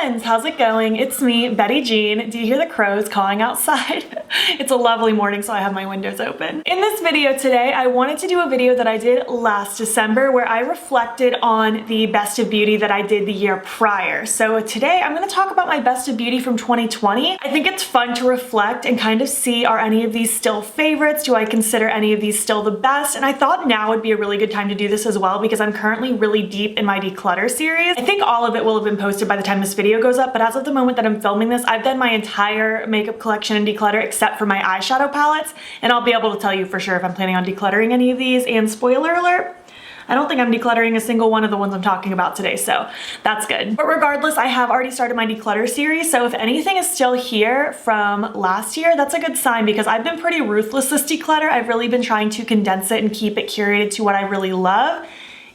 friends, how's it going? It's me, Betty Jean. Do you hear the crows cawing outside? It's a lovely morning, so I have my windows open. In this video today, I wanted to do a video that I did last December where I reflected on the best of beauty that I did the year prior. So today I'm going to talk about my best of beauty from 2020. I think it's fun to reflect and kind of see, are any of these still favorites? Do I consider any of these still the best? And I thought now would be a really good time to do this as well because I'm currently really deep in my declutter series. I think all of it will have been posted by the time this video goes up, but as of the moment that I'm filming this, I've done my entire makeup collection and declutter except for my eyeshadow palettes, and I'll be able to tell you for sure if I'm planning on decluttering any of these. And spoiler alert, I don't think I'm decluttering a single one of the ones I'm talking about today, so that's good. But regardless, I have already started my declutter series, so if anything is still here from last year, that's a good sign because I've been pretty ruthless this declutter. I've really been trying to condense it and keep it curated to what I really love.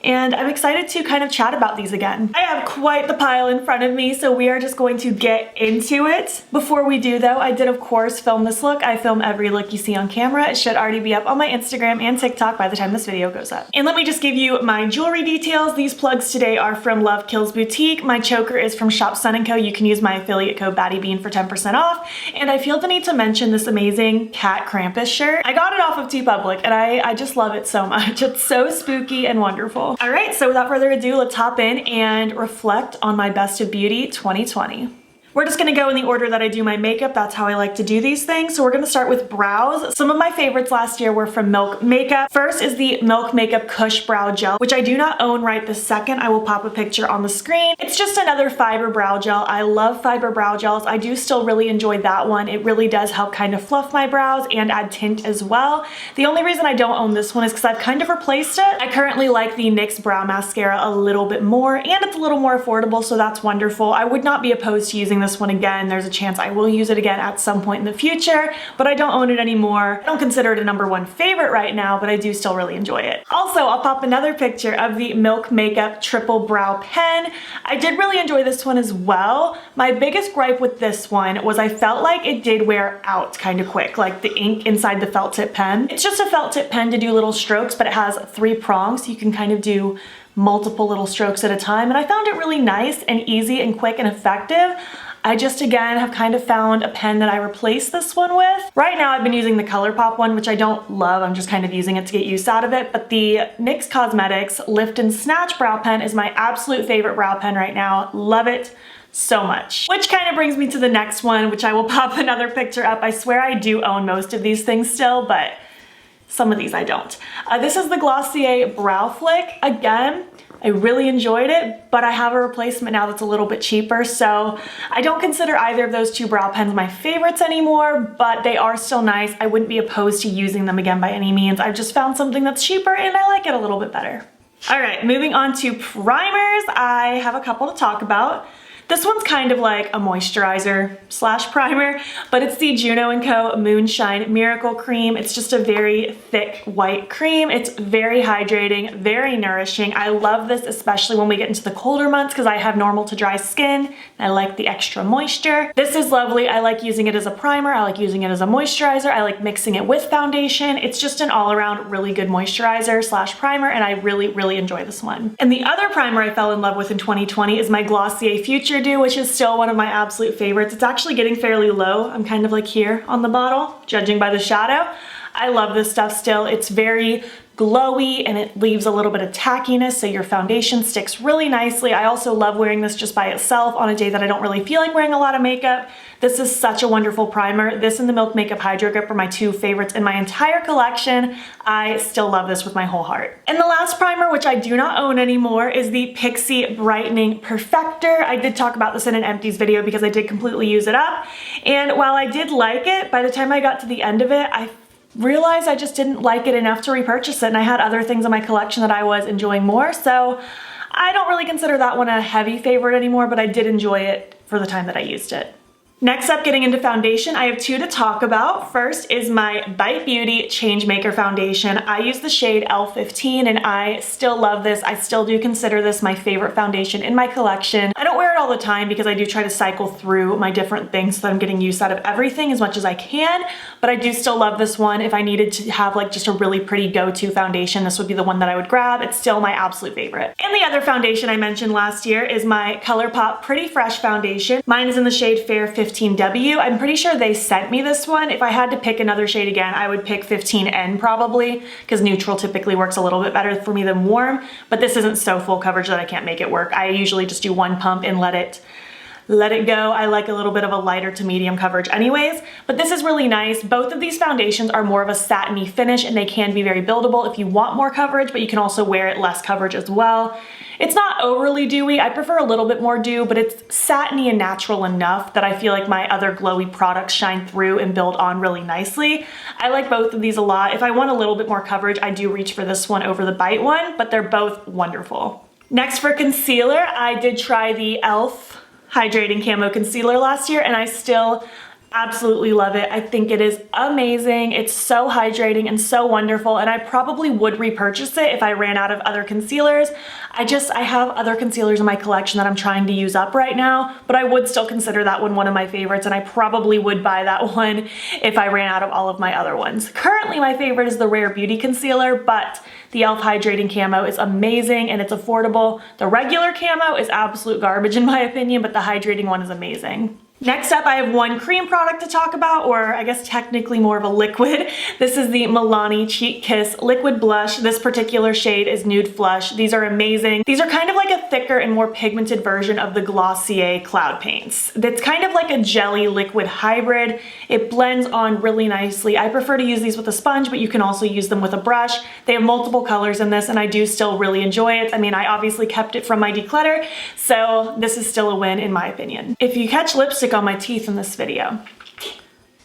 And I'm excited to kind of chat about these again. I have quite the pile in front of me, so we are just going to get into it. Before we do though, I did of course film this look. I film every look you see on camera. It should already be up on my Instagram and TikTok by the time this video goes up. And let me just give you my jewelry details. These plugs today are from Love Kills Boutique. My choker is from Shop Sun & Co. You can use my affiliate code BattyBean for 10% off. And I feel the need to mention this amazing cat Krampus shirt. I got it off of TeePublic and I just love it so much. It's so spooky and wonderful. All right, so without further ado, let's hop in and reflect on my best of beauty 2020. We're just gonna go in the order that I do my makeup. That's how I like to do these things. So we're gonna start with brows. Some of my favorites last year were from Milk Makeup. First is the Milk Makeup Kush Brow Gel, which I do not own right this second. I will pop a picture on the screen. It's just another fiber brow gel. I love fiber brow gels. I do still really enjoy that one. It really does help kind of fluff my brows and add tint as well. The only reason I don't own this one is because I've kind of replaced it. I currently like the NYX Brow Mascara a little bit more, and it's a little more affordable, so that's wonderful. I would not be opposed to using this one again. There's a chance I will use it again at some point in the future, but I don't own it anymore. I don't consider it a #1 favorite right now, but I do still really enjoy it. Also, I'll pop another picture of the Milk Makeup Triple Brow Pen. I did really enjoy this one as well. My biggest gripe with this one was I felt like it did wear out kind of quick, like the ink inside the felt tip pen. It's just a felt tip pen to do little strokes, but it has 3 prongs, so you can kind of do multiple little strokes at a time, and I found it really nice and easy and quick and effective. I just, again, have kind of found a pen that I replaced this one with. Right now, I've been using the ColourPop one, which I don't love. I'm just kind of using it to get use out of it. But the NYX Cosmetics Lift and Snatch Brow Pen is my absolute favorite brow pen right now. Love it so much. Which kind of brings me to the next one, which I will pop another picture up. I swear I do own most of these things still, but some of these I don't. This is the Glacier Brow Flick. Again, I really enjoyed it, but I have a replacement now that's a little bit cheaper, so I don't consider either of those 2 brow pens my favorites anymore, but they are still nice. I wouldn't be opposed to using them again by any means. I've just found something that's cheaper and I like it a little bit better. All right, moving on to primers. I have a couple to talk about. This one's kind of like a moisturizer / primer, but it's the Juno & Co. Moonshine Miracle Cream. It's just a very thick white cream. It's very hydrating, very nourishing. I love this, especially when we get into the colder months because I have normal to dry skin. I like the extra moisture. This is lovely. I like using it as a primer. I like using it as a moisturizer. I like mixing it with foundation. It's just an all-around really good moisturizer / primer, and I really, really enjoy this one. And the other primer I fell in love with in 2020 is my Glossier Futuredew, which is still one of my absolute favorites. It's actually getting fairly low. I'm kind of like here on the bottle, judging by the shadow. I love this stuff still. It's very glowy and it leaves a little bit of tackiness, so your foundation sticks really nicely. I also love wearing this just by itself on a day that I don't really feel like wearing a lot of makeup. This is such a wonderful primer. This and the Milk Makeup Hydrogrip are my 2 favorites in my entire collection. I still love this with my whole heart. And the last primer, which I do not own anymore, is the Pixi Brightening Perfector. I did talk about this in an empties video because I did completely use it up. And while I did like it, by the time I got to the end of it, I realized I just didn't like it enough to repurchase it, and I had other things in my collection that I was enjoying more, so I don't really consider that one a heavy favorite anymore, but I did enjoy it for the time that I used it. Next up, getting into foundation, I have two to talk about. First is my Bite Beauty Changemaker Foundation. I use the shade L15 and I still love this. I still do consider this my favorite foundation in my collection. I don't wear it all the time because I do try to cycle through my different things so that I'm getting use out of everything as much as I can, but I do still love this one. If I needed to have like just a really pretty go-to foundation, this would be the one that I would grab. It's still my absolute favorite. And the other foundation I mentioned last year is my ColourPop Pretty Fresh Foundation. Mine is in the shade Fair 15W. I'm pretty sure they sent me this one. If I had to pick another shade again, I would pick 15N probably, because neutral typically works a little bit better for me than warm, but this isn't so full coverage that I can't make it work. I usually just do one pump and let it go. I like a little bit of a lighter to medium coverage anyways, but this is really nice. Both of these foundations are more of a satiny finish and they can be very buildable if you want more coverage, but you can also wear it less coverage as well. It's not overly dewy. I prefer a little bit more dew, but it's satiny and natural enough that I feel like my other glowy products shine through and build on really nicely. I like both of these a lot. If I want a little bit more coverage, I do reach for this one over the Bite one, but they're both wonderful. Next for concealer, I did try the e.l.f. Hydrating Camo Concealer last year and I still absolutely love it. I think it is amazing. It's so hydrating and so wonderful and I probably would repurchase it if I ran out of other concealers. I have other concealers in my collection that I'm trying to use up right now, but I would still consider that one of my favorites and I probably would buy that one if I ran out of all of my other ones. Currently my favorite is the Rare Beauty Concealer, but the e.l.f. Hydrating Camo is amazing and it's affordable. The regular camo is absolute garbage in my opinion, but the hydrating one is amazing. Next up, I have one cream product to talk about, or I guess technically more of a liquid. This is the Milani Cheek Kiss Liquid Blush. This particular shade is Nude Flush. These are amazing. These are kind of like a thicker and more pigmented version of the Glossier Cloud Paints. It's kind of like a jelly liquid hybrid. It blends on really nicely. I prefer to use these with a sponge, but you can also use them with a brush. They have multiple colors in this and I do still really enjoy it. I mean, I obviously kept it from my declutter, so this is still a win in my opinion. If you catch lipstick on my teeth in this video,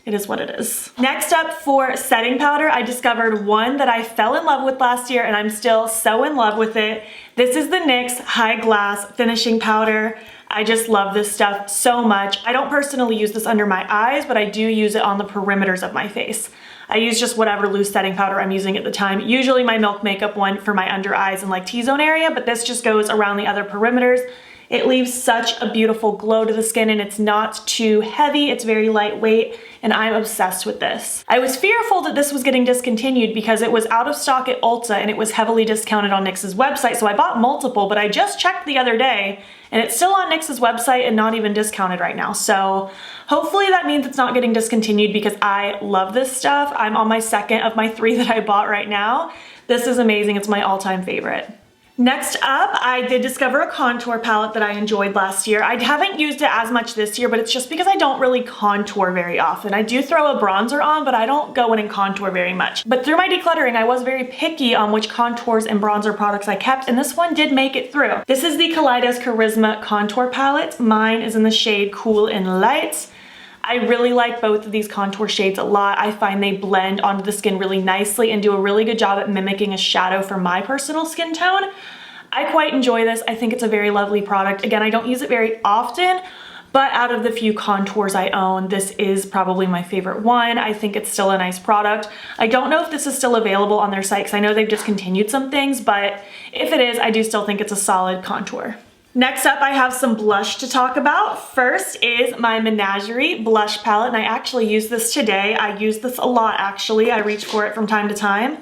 it is what it is. Next up for setting powder, I discovered one that I fell in love with last year and I'm still so in love with it. This is the NYX High Glass Finishing Powder. I just love this stuff so much. I don't personally use this under my eyes, but I do use it on the perimeters of my face. I use just whatever loose setting powder I'm using at the time. Usually my Milk Makeup one for my under eyes and like T-zone area, but this just goes around the other perimeters. It leaves such a beautiful glow to the skin and it's not too heavy, it's very lightweight, and I'm obsessed with this. I was fearful that this was getting discontinued because it was out of stock at Ulta and it was heavily discounted on NYX's website, so I bought multiple, but I just checked the other day and it's still on NYX's website and not even discounted right now. So hopefully that means it's not getting discontinued because I love this stuff. I'm on my second of my 3 that I bought right now. This is amazing, it's my all-time favorite. Next up, I did discover a contour palette that I enjoyed last year. I haven't used it as much this year, but it's just because I don't really contour very often. I do throw a bronzer on, but I don't go in and contour very much. But through my decluttering, I was very picky on which contours and bronzer products I kept, and this one did make it through. This is the Kaleidos Charisma Contour Palette. Mine is in the shade Cool and Light. I really like both of these contour shades a lot. I find they blend onto the skin really nicely and do a really good job at mimicking a shadow for my personal skin tone. I quite enjoy this. I think it's a very lovely product. Again, I don't use it very often, but out of the few contours I own, this is probably my favorite one. I think it's still a nice product. I don't know if this is still available on their site because I know they've discontinued some things, but if it is, I do still think it's a solid contour. Next up, I have some blush to talk about. First is my Menagerie blush palette, and I actually used this today. I use this a lot, actually. I reach for it from time to time.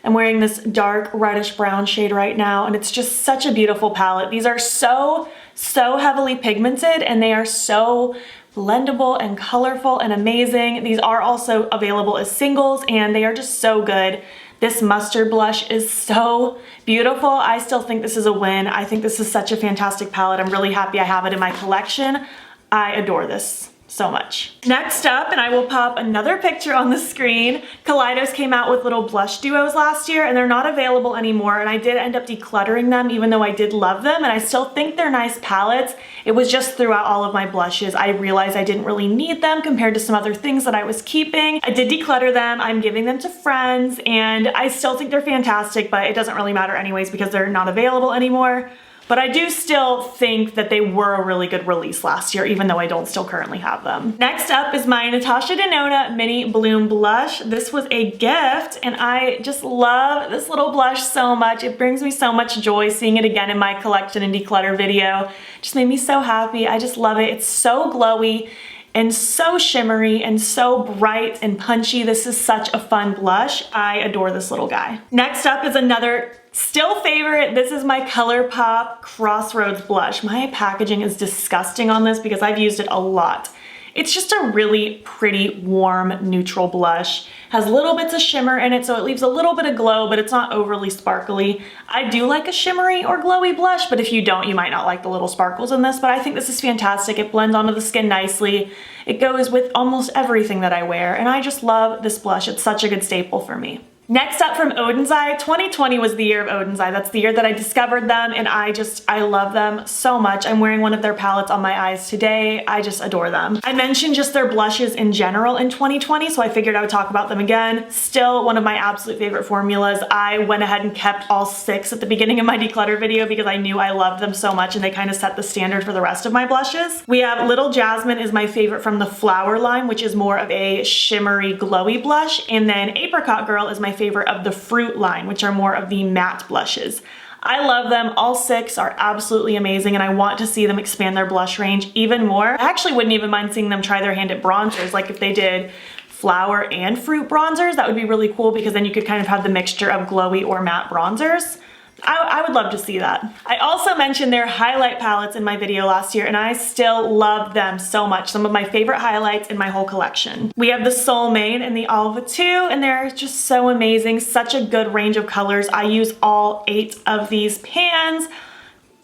I'm wearing this dark reddish brown shade right now, and it's just such a beautiful palette. These are so heavily pigmented, and they are so blendable and colorful and amazing. These are also available as singles, and they are just so good. This mustard blush is so beautiful. I still think this is a win. I think this is such a fantastic palette. I'm really happy I have it in my collection. I adore this so much. Next up, and I will pop another picture on the screen, Kaleidos came out with little blush duos last year and they're not available anymore, and I did end up decluttering them even though I did love them, and I still think they're nice palettes. It was just throughout all of my blushes I realized I didn't really need them compared to some other things that I was keeping. I did declutter them, I'm giving them to friends, and I still think they're fantastic, but it doesn't really matter anyways because they're not available anymore. But I do still think that they were a really good release last year, even though I don't still currently have them. Next up is my Natasha Denona Mini Bloom Blush. This was a gift, and I just love this little blush so much. It brings me so much joy seeing it again in my collection and declutter video. Just made me so happy. I just love it. It's so glowy and so shimmery and so bright and punchy. This is such a fun blush. I adore this little guy. Next up is another still favorite. This is my ColourPop Crossroads Blush. My packaging is disgusting on this because I've used it a lot. It's just a really pretty, warm, neutral blush. Has little bits of shimmer in it, so it leaves a little bit of glow, but it's not overly sparkly. I do like a shimmery or glowy blush, but if you don't, you might not like the little sparkles in this, but I think this is fantastic. It blends onto the skin nicely. It goes with almost everything that I wear, and I just love this blush. It's such a good staple for me. Next up from Odin's Eye, 2020 was the year of Odin's Eye. That's the year that I discovered them, and I love them so much. I'm wearing one of their palettes on my eyes today. I just adore them. I mentioned just their blushes in general in 2020, so I figured I would talk about them again. Still one of my absolute favorite formulas. I went ahead and kept all 6 at the beginning of my declutter video because I knew I loved them so much, and they kind of set the standard for the rest of my blushes. We have Little Jasmine is my favorite from the Flower line, which is more of a shimmery, glowy blush, and then Apricot Girl is my favorite of the Fruit line, which are more of the matte blushes. I love them. All 6 are absolutely amazing, and I want to see them expand their blush range even more. I actually wouldn't even mind seeing them try their hand at bronzers, like if they did flower and fruit bronzers. That would be really cool because then you could kind of have the mixture of glowy or matte bronzers. I would love to see that. I also mentioned their highlight palettes in my video last year, and I still love them so much. Some of my favorite highlights in my whole collection. We have the Soul Made and the Alva 2, and they're just so amazing. Such a good range of colors. I use all 8 of these pans.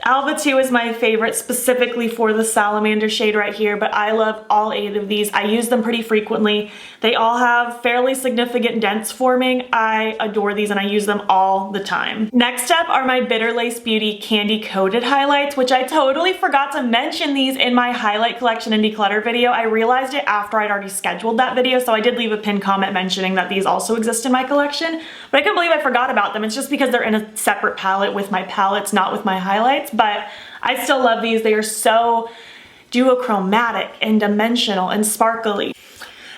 Alva 2 is my favorite specifically for the salamander shade right here, but I love all 8 of these. I use them pretty frequently. They all have fairly significant dents forming. I adore these and I use them all the time. Next up are my Bitter Lace Beauty Candy Coated Highlights, which I totally forgot to mention these in my highlight collection and declutter video. I realized it after I'd already scheduled that video, so I did leave a pinned comment mentioning that these also exist in my collection, but I couldn't believe I forgot about them. It's just because they're in a separate palette with my palettes, not with my highlights. But I still love these. They are so duochromatic and dimensional and sparkly.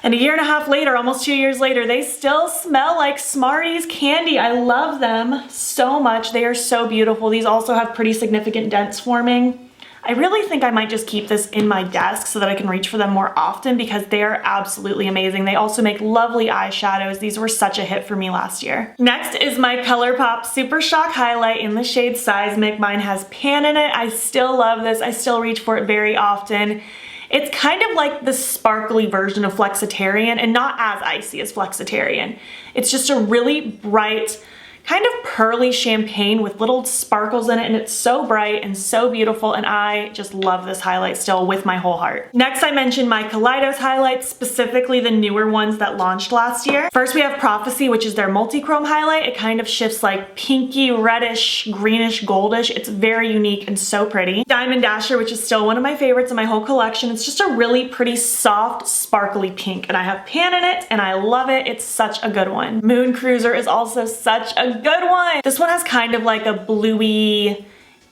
And a year and a half later, almost 2 years later, they still smell like Smarties candy. I love them so much. They are so beautiful. These also have pretty significant dents forming. I really think I might just keep this in my desk so that I can reach for them more often because they are absolutely amazing. They also make lovely eyeshadows. These were such a hit for me last year. Next is my ColourPop Super Shock Highlight in the shade Seismic. Mine has pan in it. I still love this. I still reach for it very often. It's kind of like the sparkly version of Flexitarian and not as icy as Flexitarian. It's just a really bright, kind of pearly champagne with little sparkles in it, and it's so bright and so beautiful, and I just love this highlight still with my whole heart. Next, I mentioned my Kaleidos highlights, specifically the newer ones that launched last year. First, we have Prophecy, which is their multi-chrome highlight. It kind of shifts like pinky, reddish, greenish, goldish. It's very unique and so pretty. Diamond Dasher, which is still one of my favorites in my whole collection. It's just a really pretty, soft, sparkly pink, and I have pan in it, and I love it. It's such a good one. Moon Cruiser is also such a good one. This one has kind of like a bluey,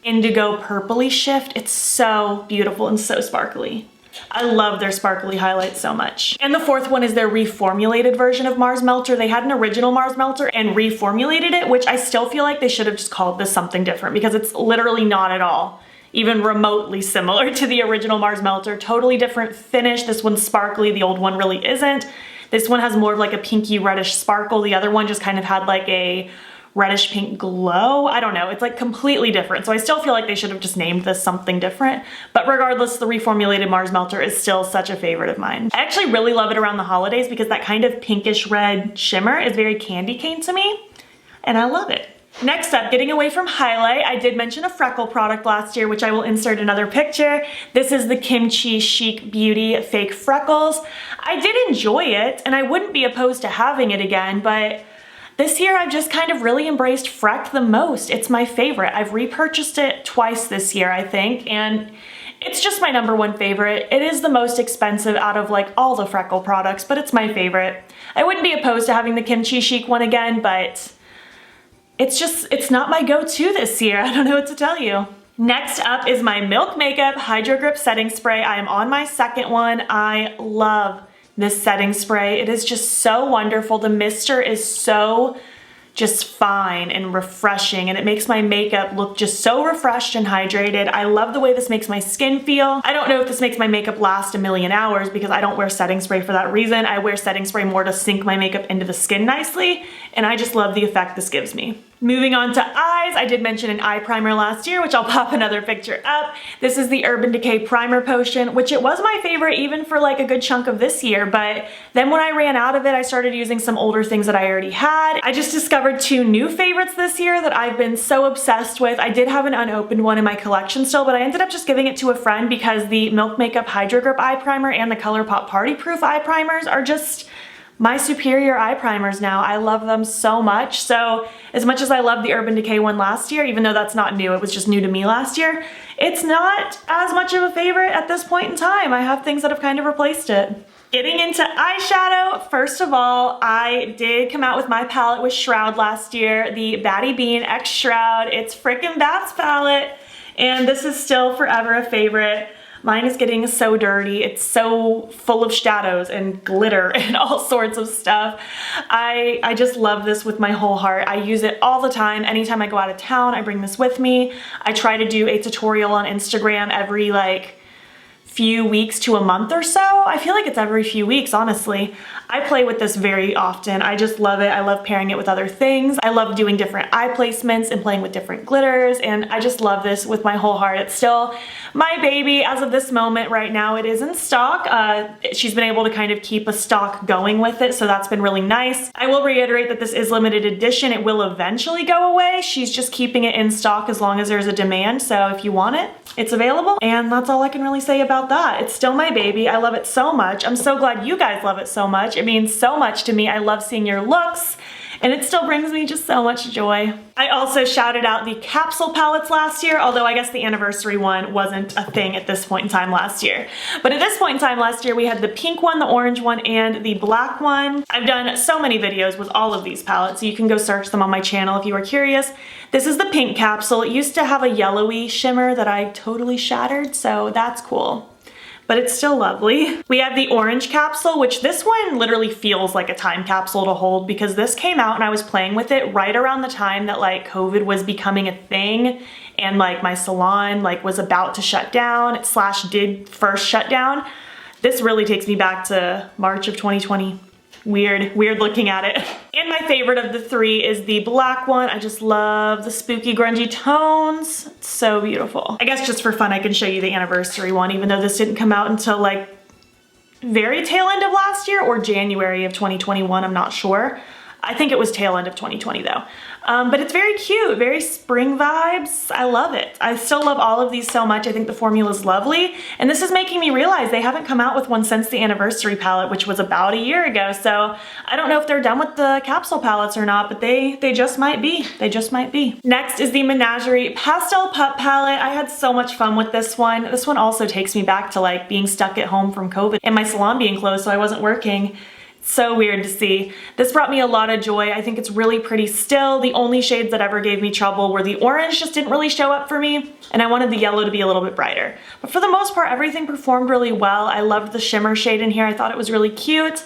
indigo purpley shift. It's so beautiful and so sparkly. I love their sparkly highlights so much. And the fourth one is their reformulated version of Mars Melter. They had an original Mars Melter and reformulated it, which I still feel like they should have just called this something different because it's literally not at all even remotely similar to the original Mars Melter. Totally different finish. This one's sparkly, the old one really isn't. This one has more of like a pinky reddish sparkle. The other one just kind of had like a reddish pink glow. I don't know, it's like completely different. So I still feel like they should have just named this something different. But regardless, the reformulated Mars Melter is still such a favorite of mine. I actually really love it around the holidays because that kind of pinkish red shimmer is very candy cane to me, and I love it. Next up, getting away from highlight, I did mention a freckle product last year, which I will insert another picture. This is the Kimchi Chic Beauty Fake Freckles. I did enjoy it, and I wouldn't be opposed to having it again, but this year I've just kind of really embraced Freck the most. It's my favorite. I've repurchased it twice this year, I think, and it's just my #1 favorite. It is the most expensive out of like all the freckle products, but it's my favorite. I wouldn't be opposed to having the Kimchi Chic one again, but it's not my go-to this year. I don't know what to tell you. Next up is my Milk Makeup Hydrogrip setting spray. I am on my second one. I love this setting spray. It is just so wonderful. The mister is so just fine and refreshing, and it makes my makeup look just so refreshed and hydrated. I love the way this makes my skin feel. I don't know if this makes my makeup last a million hours because I don't wear setting spray for that reason. I wear setting spray more to sink my makeup into the skin nicely, and I just love the effect this gives me. Moving on to eyes, I did mention an eye primer last year, which I'll pop another picture up. This is the Urban Decay Primer Potion, which it was my favorite even for like a good chunk of this year, but then when I ran out of it, I started using some older things that I already had. I just discovered 2 new favorites this year that I've been so obsessed with. I did have an unopened one in my collection still, but I ended up just giving it to a friend because the Milk Makeup Hydrogrip Eye Primer and the ColourPop Party Proof Eye Primers are just my superior eye primers now. I love them so much. So as much as I loved the Urban Decay one last year, even though that's not new, it was just new to me last year, it's not as much of a favorite at this point in time. I have things that have kind of replaced it. Getting into eyeshadow, first of all, I did come out with my palette with Shroud last year, the Batty Bean X Shroud. It's frickin' Bats palette, and this is still forever a favorite. Mine is getting so dirty. It's so full of shadows and glitter and all sorts of stuff. I just love this with my whole heart. I use it all the time. Anytime I go out of town, I bring this with me. I try to do a tutorial on Instagram every like few weeks to a month or so. I feel like it's every few weeks, honestly. I play with this very often. I just love it. I love pairing it with other things. I love doing different eye placements and playing with different glitters, and I just love this with my whole heart. It's still my baby as of this moment. Right now it is in stock. She's been able to kind of keep a stock going with it, so that's been really nice. I will reiterate that this is limited edition. It will eventually go away. She's just keeping it in stock as long as there's a demand, so if you want it, it's available, and that's all I can really say about that. It's still my baby. I love it so much. I'm so glad you guys love it so much. It means so much to me. I love seeing your looks, and it still brings me just so much joy. I also shouted out the capsule palettes last year, although I guess the anniversary one wasn't a thing at this point in time last year. But at this point in time last year, we had the pink one, the orange one, and the black one. I've done so many videos with all of these palettes, so you can go search them on my channel if you are curious. This is the pink capsule. It used to have a yellowy shimmer that I totally shattered, so that's cool. But it's still lovely. We have the orange capsule, which this one literally feels like a time capsule to hold because this came out and I was playing with it right around the time that like COVID was becoming a thing and like my salon like was about to shut down / did first shut down. This really takes me back to March of 2020. Weird looking at it. And my favorite of the 3 is the black one. I just love the spooky grungy tones. It's so beautiful. I guess just for fun I can show you the anniversary one, even though this didn't come out until like very tail end of last year or January of 2021, I'm not sure. I think it was tail end of 2020 though. But it's very cute, very spring vibes. I love it. I still love all of these so much. I think the formula is lovely. And this is making me realize they haven't come out with one since the anniversary palette, which was about a year ago. So I don't know if they're done with the capsule palettes or not, but they just might be. They just might be. Next is the Menagerie Pastel Pup palette. I had so much fun with this one. This one also takes me back to like being stuck at home from COVID and my salon being closed, so I wasn't working. So weird to see. This brought me a lot of joy. I think it's really pretty still. The only shades that ever gave me trouble were the orange just didn't really show up for me, and I wanted the yellow to be a little bit brighter. But for the most part, everything performed really well. I loved the shimmer shade in here. I thought it was really cute.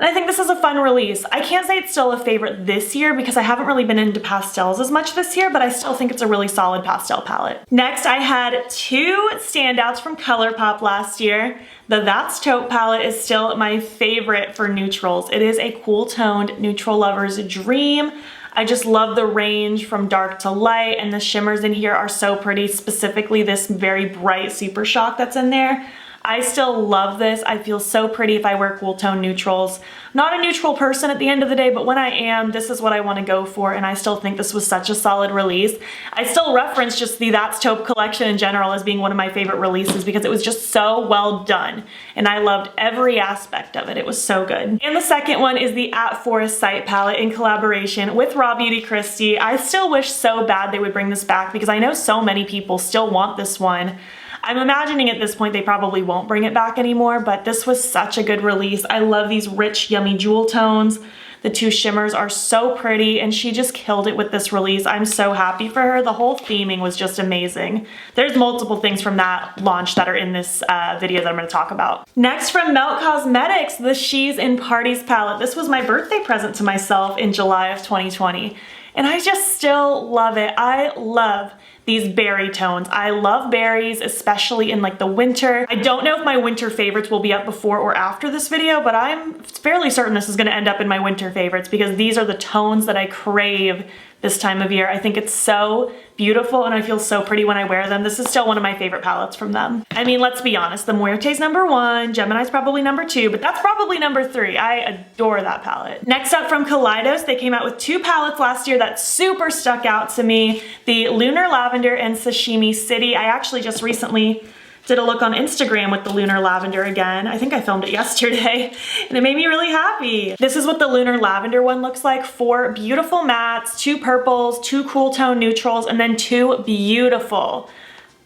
And I think this is a fun release. I can't say it's still a favorite this year because I haven't really been into pastels as much this year, but I still think it's a really solid pastel palette. Next, I had 2 standouts from ColourPop last year. The That's Taupe palette is still my favorite for neutrals. It is a cool toned neutral lover's dream. I just love the range from dark to light, and the shimmers in here are so pretty, specifically this very bright Super Shock that's in there. I still love this. I feel so pretty if I wear cool tone neutrals. Not a neutral person at the end of the day, but when I am, this is what I want to go for, and I still think this was such a solid release. I still reference just the That's Taupe collection in general as being one of my favorite releases because it was just so well done, and I loved every aspect of it. It was so good. And the second one is the At Forest Sight palette in collaboration with Raw Beauty Kristi. I still wish so bad they would bring this back because I know so many people still want this one. I'm imagining at this point they probably won't bring it back anymore, but this was such a good release. I love these rich, yummy jewel tones. The two shimmers are so pretty, and she just killed it with this release. I'm so happy for her. The whole theming was just amazing. There's multiple things from that launch that are in this video that I'm gonna talk about. Next, from Melt Cosmetics, the She's in Parties palette. This was my birthday present to myself in July of 2020, and I just still love it. I love these berry tones. I love berries, especially in like the winter. I don't know if my winter favorites will be up before or after this video, but I'm fairly certain this is gonna end up in my winter favorites because these are the tones that I crave this time of year. I think it's so beautiful and I feel so pretty when I wear them. This is still one of my favorite palettes from them. I mean, let's be honest, the Muerte's #1, Gemini's probably #2, but that's probably #3. I adore that palette. Next up, from Kaleidos, they came out with 2 palettes last year that super stuck out to me. The Lunar Lavender and Sashimi City. I actually just recently did a look on Instagram with the Lunar Lavender again. I think I filmed it yesterday and it made me really happy. This is what the Lunar Lavender one looks like. 4 beautiful mattes, 2 purples, 2 cool tone neutrals, and then 2 beautiful,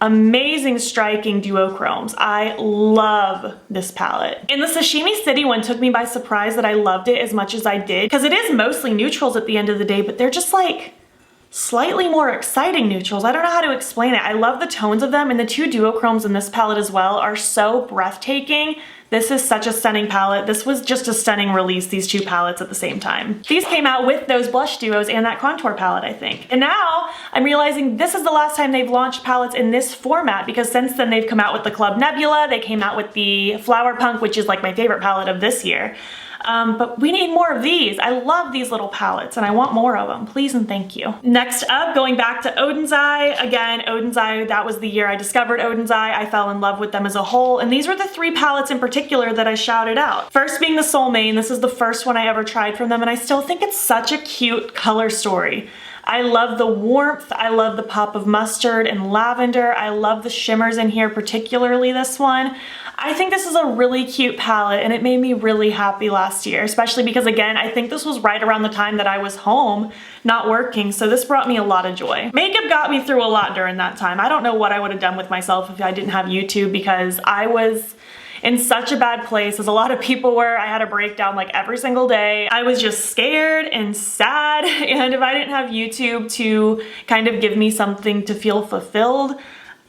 amazing striking duochromes. I love this palette. And the Sashimi City one took me by surprise that I loved it as much as I did, because it is mostly neutrals at the end of the day, but they're just like slightly more exciting neutrals. I don't know how to explain it. I love the tones of them, and the 2 duochromes in this palette as well are so breathtaking. This is such a stunning palette. This was just a stunning release, these 2 palettes at the same time. These came out with those blush duos and that contour palette, I think. And now I'm realizing this is the last time they've launched palettes in this format, because since then they've come out with the Club Nebula, they came out with the Flower Punk, which is like my favorite palette of this year. But we need more of these. I love these little palettes and I want more of them. Please and thank you. Next up, going back to Odin's Eye. Again, Odin's Eye, that was the year I discovered Odin's Eye. I fell in love with them as a whole, and these were the 3 palettes in particular that I shouted out. First being the Soul Main. This is the first one I ever tried from them, and I still think it's such a cute color story. I love the warmth, I love the pop of mustard and lavender, I love the shimmers in here, particularly this one. I think this is a really cute palette and it made me really happy last year, especially because, again, I think this was right around the time that I was home not working, so this brought me a lot of joy. Makeup got me through a lot during that time. I don't know what I would have done with myself if I didn't have YouTube, because I was in such a bad place, as a lot of people were. I had a breakdown like every single day. I was just scared and sad, and if I didn't have YouTube to kind of give me something to feel fulfilled,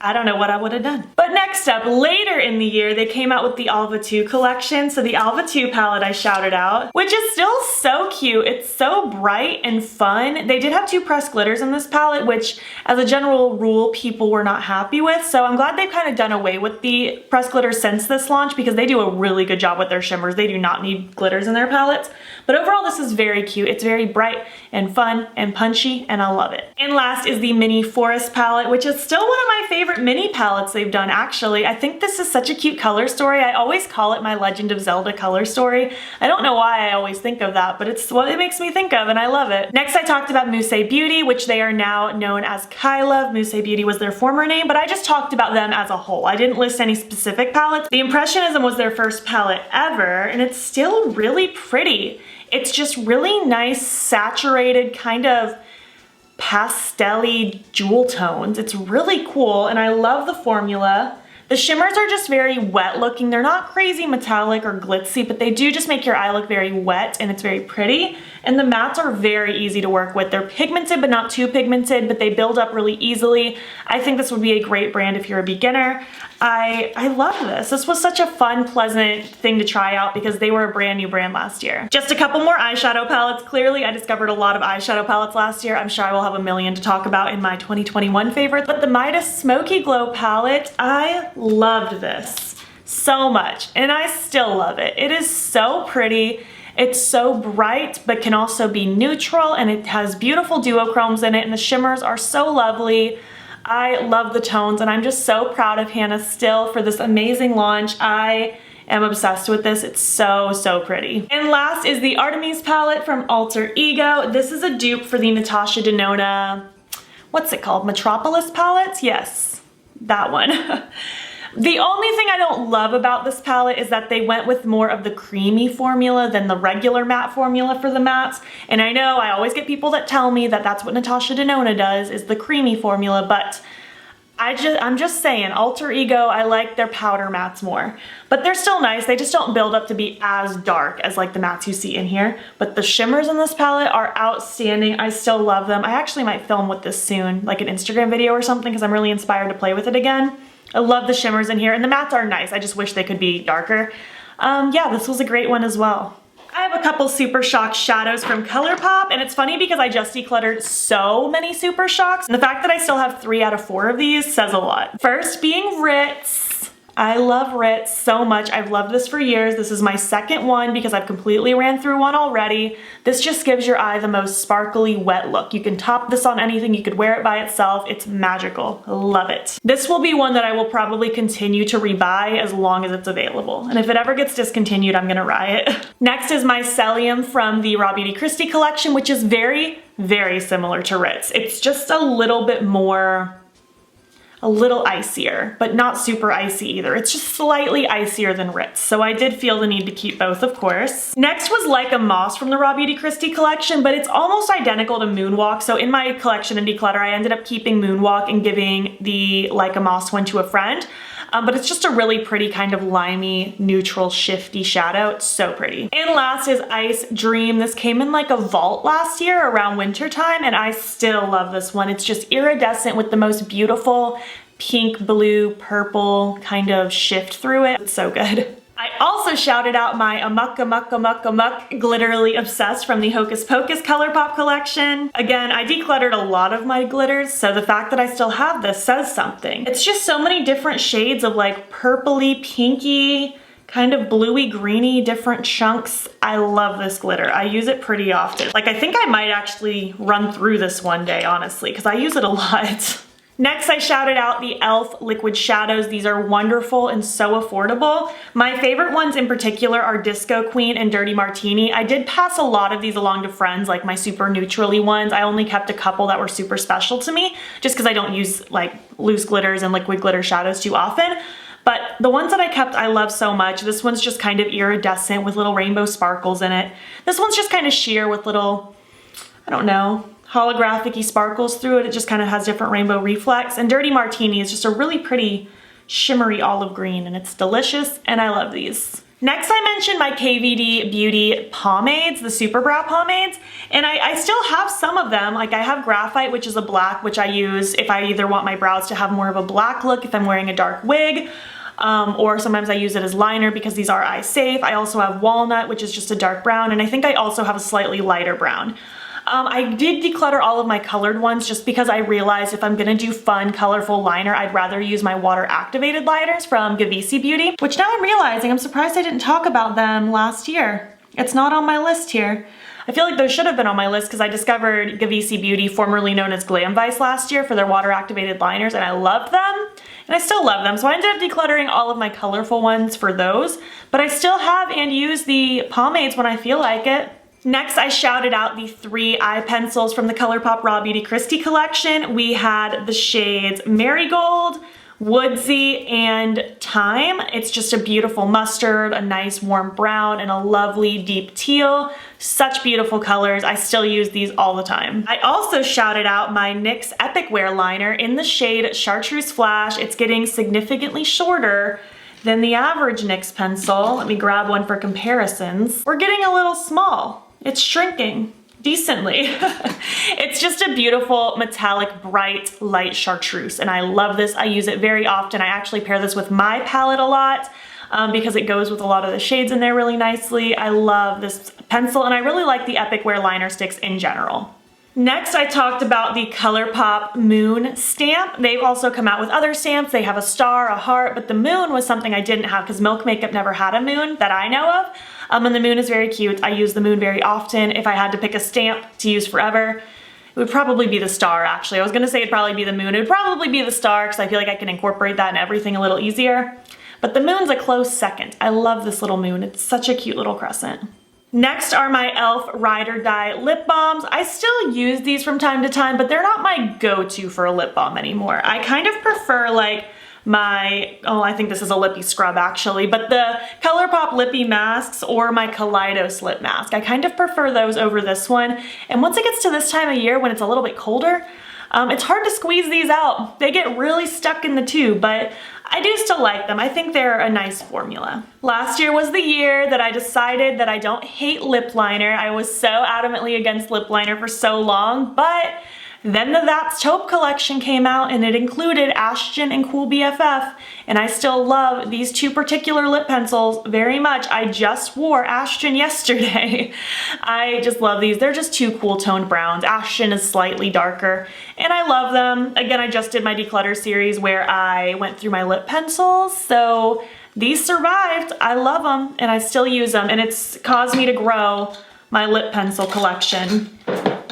I don't know what I would have done. But next up, later in the year, they came out with the Alva 2 collection. So the Alva 2 palette I shouted out, which is still so cute. It's so bright and fun. They did have 2 pressed glitters in this palette, which as a general rule, people were not happy with. So I'm glad they've kind of done away with the pressed glitters since this launch, because they do a really good job with their shimmers. They do not need glitters in their palettes. But overall, this is very cute. It's very bright and fun and punchy, and I love it. And last is the Mini Forest palette, which is still one of my favorite mini palettes they've done, actually. I think this is such a cute color story. I always call it my Legend of Zelda color story. I don't know why I always think of that, but it's what it makes me think of, and I love it. Next, I talked about Mousse Beauty, which they are now known as Kyla. Mousse Beauty was their former name, but I just talked about them as a whole. I didn't list any specific palettes. The Impressionism was their first palette ever, and it's still really pretty. It's just really nice, saturated, kind of pastel-y jewel tones. It's really cool, and I love the formula. The shimmers are just very wet looking. They're not crazy metallic or glitzy, but they do just make your eye look very wet, and it's very pretty. And the mattes are very easy to work with. They're pigmented, but not too pigmented, but they build up really easily. I think this would be a great brand if you're a beginner. I love this. This was such a fun, pleasant thing to try out because they were a brand new brand last year. Just a couple more eyeshadow palettes. Clearly, I discovered a lot of eyeshadow palettes last year. I'm sure I will have a million to talk about in my 2021 favorites. But the Midas Smoky Glow palette, I loved this so much, and I still love it. It is so pretty. It's so bright, but can also be neutral, and it has beautiful duochromes in it, and the shimmers are so lovely. I love the tones, and I'm just so proud of Hannah still for this amazing launch. I am obsessed with this. It's so, so pretty. And last is the Artemis palette from Alter Ego. This is a dupe for the Natasha Denona, what's it called? Metropolis palettes? Yes, that one. The only thing I don't love about this palette is that they went with more of the creamy formula than the regular matte formula for the mattes. And I know I always get people that tell me that that's what Natasha Denona does, is the creamy formula, but I'm just saying, Alter Ego, I like their powder mattes more. But they're still nice, they just don't build up to be as dark as like the mattes you see in here. But the shimmers in this palette are outstanding. I still love them. I actually might film with this soon, like an Instagram video or something, because I'm really inspired to play with it again. I love the shimmers in here, and the mattes are nice. I just wish they could be darker. Yeah, this was a great one as well. I have a couple Super Shock shadows from ColourPop, and it's funny because I just decluttered so many Super Shocks, and the fact that I still have 3 out of 4 of these says a lot. First being Ritz. I love Ritz so much. I've loved this for years. This is my second one because I've completely ran through one already. This just gives your eye the most sparkly wet look. You can top this on anything. You could wear it by itself. It's magical. Love it. This will be one that I will probably continue to rebuy as long as it's available. And if it ever gets discontinued, I'm gonna riot. Next is Mycellium from the Raw Beauty Kristi collection, which is very, very similar to Ritz. It's just a little bit more, a little icier, but not super icy either. It's just slightly icier than Ritz, so I did feel the need to keep both, of course. Next was Like a Moss from the Raw Beauty Kristi collection, but it's almost identical to Moonwalk, so in my collection in Declutter, I ended up keeping Moonwalk and giving the Like a Moss one to a friend. But it's just a really pretty kind of limey, neutral, shifty shadow. It's so pretty. And last is Ice Dream. This came in like a vault last year around winter time, and I still love this one. It's just iridescent with the most beautiful pink, blue, purple kind of shift through it. It's so good. I also shouted out my Amok, Glitterly Obsessed from the Hocus Pocus ColourPop collection. Again, I decluttered a lot of my glitters, so the fact that I still have this says something. It's just so many different shades of like purpley, pinky, kind of bluey, greeny, different chunks. I love this glitter. I use it pretty often. Like, I think I might actually run through this one day, honestly, because I use it a lot. Next, I shouted out the e.l.f. liquid shadows. These are wonderful and so affordable. My favorite ones in particular are Disco Queen and Dirty Martini. I did pass a lot of these along to friends, like my super neutrally ones. I only kept a couple that were super special to me, just because I don't use like loose glitters and liquid glitter shadows too often. But the ones that I kept I love so much. This one's just kind of iridescent with little rainbow sparkles in it. This one's just kind of sheer with little, I don't know, holographic-y sparkles through it. It just kind of has different rainbow reflex. And Dirty Martini is just a really pretty shimmery olive green, and it's delicious, and I love these. Next, I mentioned my KVD Beauty pomades, the Super Brow pomades, and I still have some of them. Like, I have Graphite, which is a black, which I use if I either want my brows to have more of a black look if I'm wearing a dark wig, or sometimes I use it as liner because these are eye safe. I also have Walnut, which is just a dark brown, and I think I also have a slightly lighter brown. I did declutter all of my colored ones just because I realized if I'm gonna do fun, colorful liner, I'd rather use my water activated liners from Gavisi Beauty, which now I'm realizing I'm surprised I didn't talk about them last year. It's not on my list here. I feel like those should have been on my list because I discovered Gavisi Beauty, formerly known as Glam Vice, last year for their water activated liners, and I loved them. And I still love them, so I ended up decluttering all of my colorful ones for those, but I still have and use the pomades when I feel like it. Next, I shouted out the 3 eye pencils from the ColourPop Raw Beauty Kristi collection. We had the shades Marigold, Woodsy, and Thyme. It's just a beautiful mustard, a nice warm brown, and a lovely deep teal. Such beautiful colors. I still use these all the time. I also shouted out my NYX Epic Wear liner in the shade Chartreuse Flash. It's getting significantly shorter than the average NYX pencil. Let me grab one for comparisons. We're getting a little small. It's shrinking decently. It's just a beautiful metallic bright light chartreuse, and I love this. I use it very often. I actually pair this with my palette a lot because it goes with a lot of the shades in there really nicely. I love this pencil, and I really like the Epic Wear liner sticks in general. Next, I talked about the ColourPop Moon stamp. They've also come out with other stamps. They have a star, a heart, but the moon was something I didn't have because Milk Makeup never had a moon that I know of. And the moon is very cute. I use the moon very often. If I had to pick a stamp to use forever, it would probably be the star, actually. I was gonna say it'd probably be the moon. It would probably be the star because I feel like I can incorporate that in everything a little easier. But the moon's a close second. I love this little moon. It's such a cute little crescent. Next are my e.l.f. Ride or Die lip balms. I still use these from time to time, but they're not my go-to for a lip balm anymore. I kind of prefer like my, I think this is a lippy scrub actually, but the ColourPop lippy masks or my Kaleidos lip mask. I kind of prefer those over this one. And once it gets to this time of year when it's a little bit colder, It's hard to squeeze these out. They get really stuck in the tube, but I do still like them. I think they're a nice formula. Last year was the year that I decided that I don't hate lip liner. I was so adamantly against lip liner for so long, but then the That's Taupe collection came out and it included Ashton and Cool BFF, and I still love these two particular lip pencils very much. I just wore Ashton yesterday. I just love these. They're just two cool toned browns. Ashton is slightly darker and I love them. Again, I just did my declutter series where I went through my lip pencils, so these survived. I love them and I still use them, and it's caused me to grow my lip pencil collection,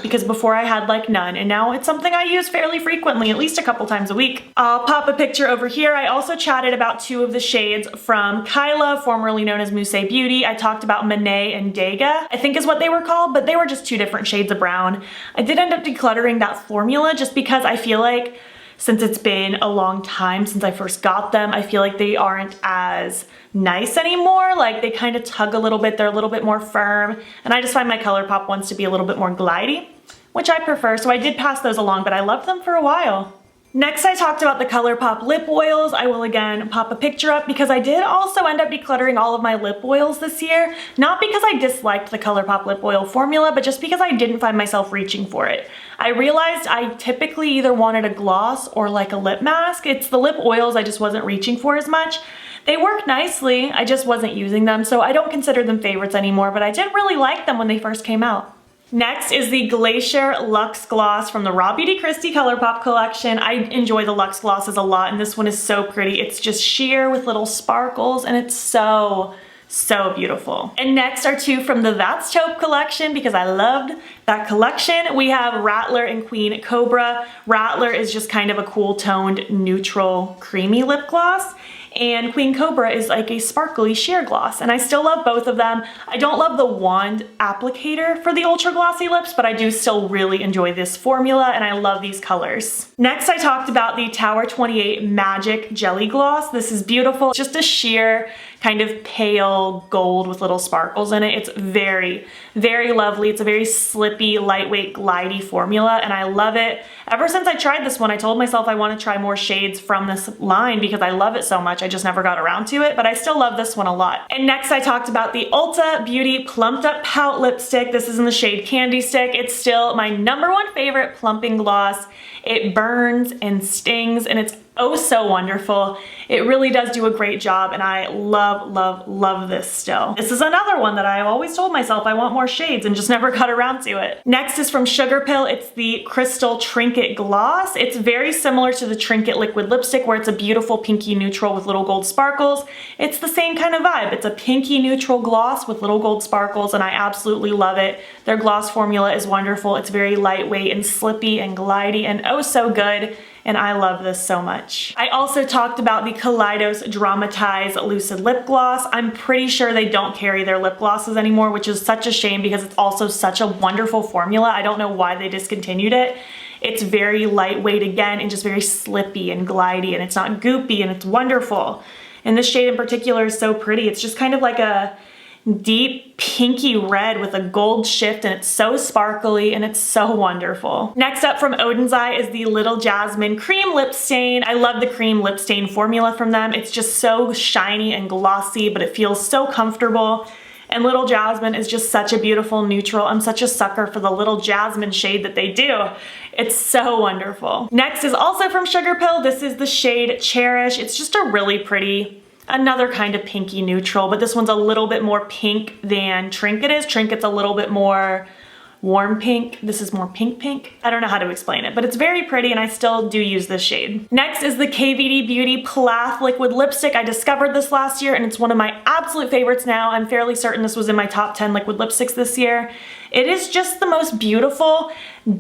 because before I had like none, and now it's something I use fairly frequently, at least a couple times a week. I'll pop a picture over here. I also chatted about two of the shades from Kyla, formerly known as Mousse Beauty. I talked about Monet and Degas, I think is what they were called, but they were just two different shades of brown. I did end up decluttering that formula just because I feel like since it's been a long time since I first got them, I feel like they aren't as nice anymore. Like they kind of tug a little bit, they're a little bit more firm, and I just find my ColourPop ones to be a little bit more glidey, which I prefer, so I did pass those along, but I loved them for a while. Next, I talked about the ColourPop lip oils. I will again pop a picture up because I did also end up decluttering all of my lip oils this year, not because I disliked the ColourPop lip oil formula, but just because I didn't find myself reaching for it. I realized I typically either wanted a gloss or like a lip mask. It's the lip oils I just wasn't reaching for as much. They work nicely, I just wasn't using them, so I don't consider them favorites anymore, but I did really like them when they first came out. Next is the Glacier Luxe Gloss from the Raw Beauty Kristi ColourPop collection. I enjoy the Luxe glosses a lot, and this one is so pretty. It's just sheer with little sparkles, and it's so beautiful. And next are two from the That's Taupe collection because I loved that collection. We have Rattler and Queen Cobra. Rattler is just kind of a cool toned neutral creamy lip gloss, and Queen Cobra is like a sparkly sheer gloss, and I still love both of them. I don't love the wand applicator for the ultra glossy lips, but I do still really enjoy this formula, and I love these colors. Next, I talked about the Tower 28 Magic Jelly Gloss. This is beautiful. It's just a sheer kind of pale gold with little sparkles in it. It's very lovely. It's a very slippy, lightweight, glidey formula, and I love it. Ever since I tried this one, I told myself I want to try more shades from this line because I love it so much. I just never got around to it, but I still love this one a lot. And next I talked about the Ulta Beauty Plumped Up Pout Lipstick. This is in the shade Candy Stick. It's still my #1 favorite plumping gloss. It burns and stings, and it's oh so wonderful. It really does do a great job, and I love this still. This is another one that I've always told myself I want more shades and just never got around to it. Next is from Sugarpill. It's the Crystal Trinket Gloss. It's very similar to the Trinket Liquid Lipstick where it's a beautiful pinky neutral with little gold sparkles. It's the same kind of vibe. It's a pinky neutral gloss with little gold sparkles, and I absolutely love it. Their gloss formula is wonderful. It's very lightweight and slippy and glidey and oh so good, and I love this so much. I also talked about the Kaleidos Dramatize Lucid Lip Gloss. I'm pretty sure they don't carry their lip glosses anymore, which is such a shame because it's also such a wonderful formula. I don't know why they discontinued it. It's very lightweight again and just very slippy and glidey, and it's not goopy, and it's wonderful. And this shade in particular is so pretty. It's just kind of like a deep pinky red with a gold shift, and it's so sparkly and it's so wonderful. Next up from Odin's Eye is the Little Jasmine Cream Lip Stain. I love the cream lip stain formula from them. It's just so shiny and glossy, but it feels so comfortable. And Little Jasmine is just such a beautiful neutral. I'm such a sucker for the Little Jasmine shade that they do. It's so wonderful. Next is also from Sugarpill. This is the shade Cherish. It's just a really pretty, another kind of pinky neutral, but this one's a little bit more pink than Trinket is. Trinket's a little bit more warm pink. This is more pink. I don't know how to explain it, but it's very pretty, and I still do use this shade. Next is the KVD Beauty Plath Liquid Lipstick. I discovered this last year, and it's one of my absolute favorites now. I'm fairly certain this was in my top 10 liquid lipsticks this year. It is just the most beautiful,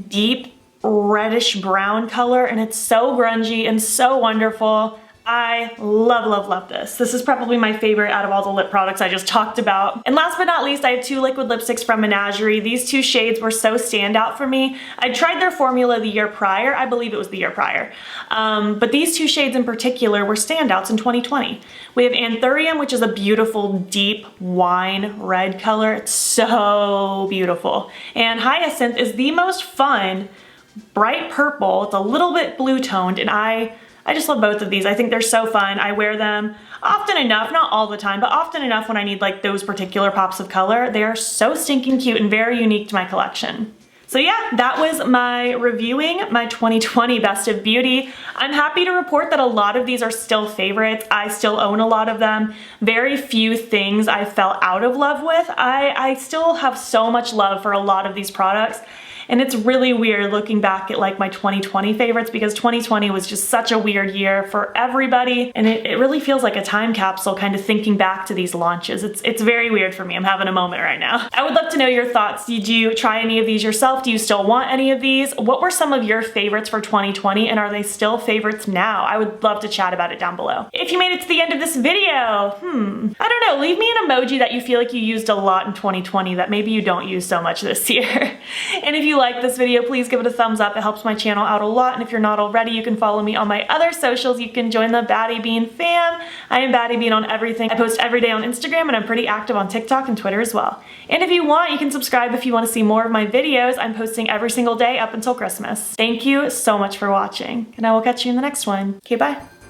deep, reddish brown color, and it's so grungy and so wonderful. I love this. This is probably my favorite out of all the lip products I just talked about. And last but not least, I have two liquid lipsticks from Menagerie. These two shades were so standout for me. I tried their formula the year prior. I believe it was the year prior. But these two shades in particular were standouts in 2020. We have Anthurium, which is a beautiful deep wine red color. It's so beautiful. And Hyacinth is the most fun bright purple. It's a little bit blue toned, and I just love both of these. I think they're so fun. I wear them often enough, not all the time, but often enough when I need like those particular pops of color. They are so stinking cute and very unique to my collection. So yeah, that was my reviewing my 2020 Best of Beauty. I'm happy to report that a lot of these are still favorites. I still own a lot of them. Very few things I fell out of love with. I still have so much love for a lot of these products. And it's really weird looking back at like my 2020 favorites, because 2020 was just such a weird year for everybody. And it really feels like a time capsule kind of thinking back to these launches. It's very weird for me. I'm having a moment right now. I would love to know your thoughts. Did you try any of these yourself? Do you still want any of these? What were some of your favorites for 2020, and are they still favorites now? I would love to chat about it down below. If you made it to the end of this video, I don't know, leave me an emoji that you feel like you used a lot in 2020 that maybe you don't use so much this year. And if you like this video, please give it a thumbs up. It helps my channel out a lot. And if you're not already, you can follow me on my other socials. You can join the Baddie Bean fam. I am Baddie Bean on everything. I post every day on Instagram, and I'm pretty active on TikTok and Twitter as well. And if you want, you can subscribe if you want to see more of my videos. I'm posting every single day up until Christmas. Thank you so much for watching, and I will catch you in the next one. Okay, bye.